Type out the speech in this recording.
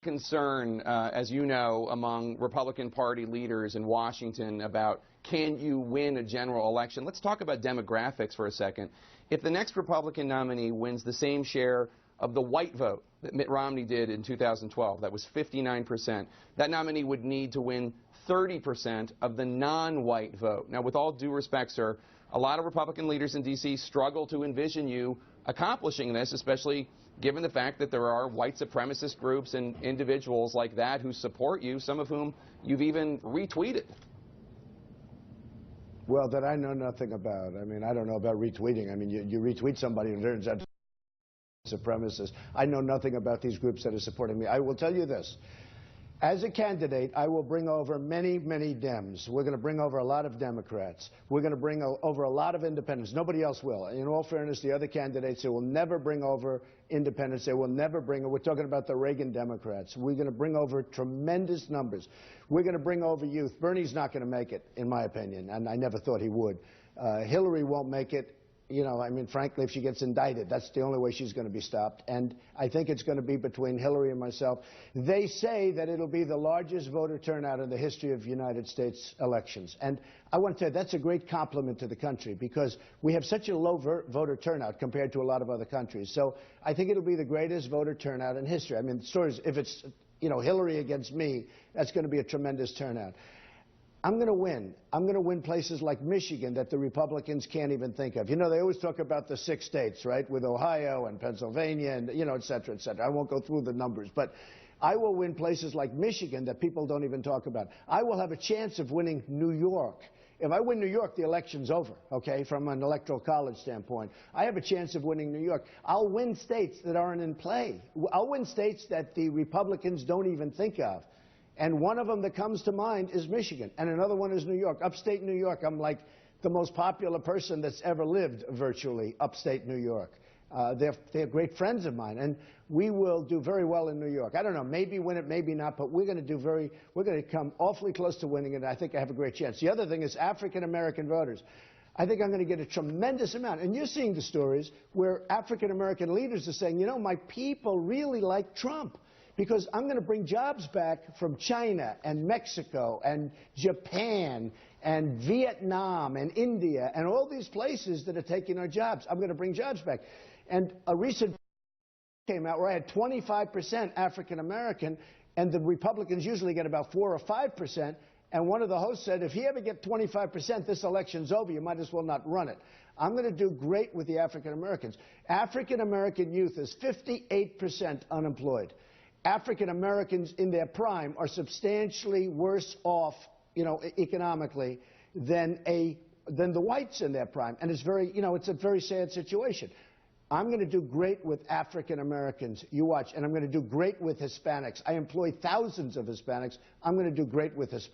concern, as you know, among Republican Party leaders in Washington about can you win a general election. Let's talk about demographics for a second. If the next Republican nominee wins the same share of the white vote that Mitt Romney did in 2012, that was 59%, that nominee would need to win 30% of the non-white vote. Now, with all due respect, sir, a lot of Republican leaders in D.C. struggle to envision you accomplishing this, especially given the fact that there are white supremacist groups and individuals like that who support you, some of whom you've even retweeted. Well, that I know nothing about. I mean, I don't know about retweeting. I mean, you retweet somebody and it turns out supremacists. I know nothing about these groups that are supporting me. I will tell you this. As a candidate, I will bring over many, many Dems. We're going to bring over a lot of Democrats. We're going to bring over a lot of independents. Nobody else will. In all fairness, the other candidates, they will never bring over independents. They will never bring, we're talking about the Reagan Democrats. We're going to bring over tremendous numbers. We're going to bring over youth. Bernie's not going to make it, in my opinion, and I never thought he would. Hillary won't make it. You know, I mean, frankly, if she gets indicted, that's the only way she's going to be stopped. And I think it's going to be between Hillary and myself. They say that it'll be the largest voter turnout in the history of United States elections. And I want to tell you, that's a great compliment to the country because we have such a low voter turnout compared to a lot of other countries. So I think it'll be the greatest voter turnout in history. I mean, the story is, if it's, you know, Hillary against me, that's going to be a tremendous turnout. I'm going to win. I'm going to win places like Michigan that the Republicans can't even think of. You know, they always talk about the 6 states, right, with Ohio and Pennsylvania and, you know, et cetera, et cetera. I won't go through the numbers, but I will win places like Michigan that people don't even talk about. I will have a chance of winning New York. If I win New York, the election's over, okay, from an electoral college standpoint. I have a chance of winning New York. I'll win states that aren't in play. I'll win states that the Republicans don't even think of. And one of them that comes to mind is Michigan, and another one is New York. Upstate New York, I'm like the most popular person that's ever lived virtually upstate New York. They're great friends of mine, and we will do very well in New York. I don't know, maybe win it, maybe not, but we're going to come awfully close to winning it, and I think I have a great chance. The other thing is African-American voters. I think I'm going to get a tremendous amount. And you're seeing the stories where African-American leaders are saying, you know, my people really like Trump. Because I'm going to bring jobs back from China and Mexico and Japan and Vietnam and India and all these places that are taking our jobs. I'm going to bring jobs back. And a recent came out where I had 25% African American, and the Republicans usually get about 4 or 5%. And one of the hosts said, if you ever get 25%, this election's over. You might as well not run it. I'm going to do great with the African Americans. African American youth is 58% unemployed. African Americans in their prime are substantially worse off, you know, economically than the whites in their prime, and it's very, you know, it's a very sad situation. I'm going to do great with African Americans. You watch, and I'm going to do great with Hispanics. I employ thousands of Hispanics. I'm going to do great with Hispanics.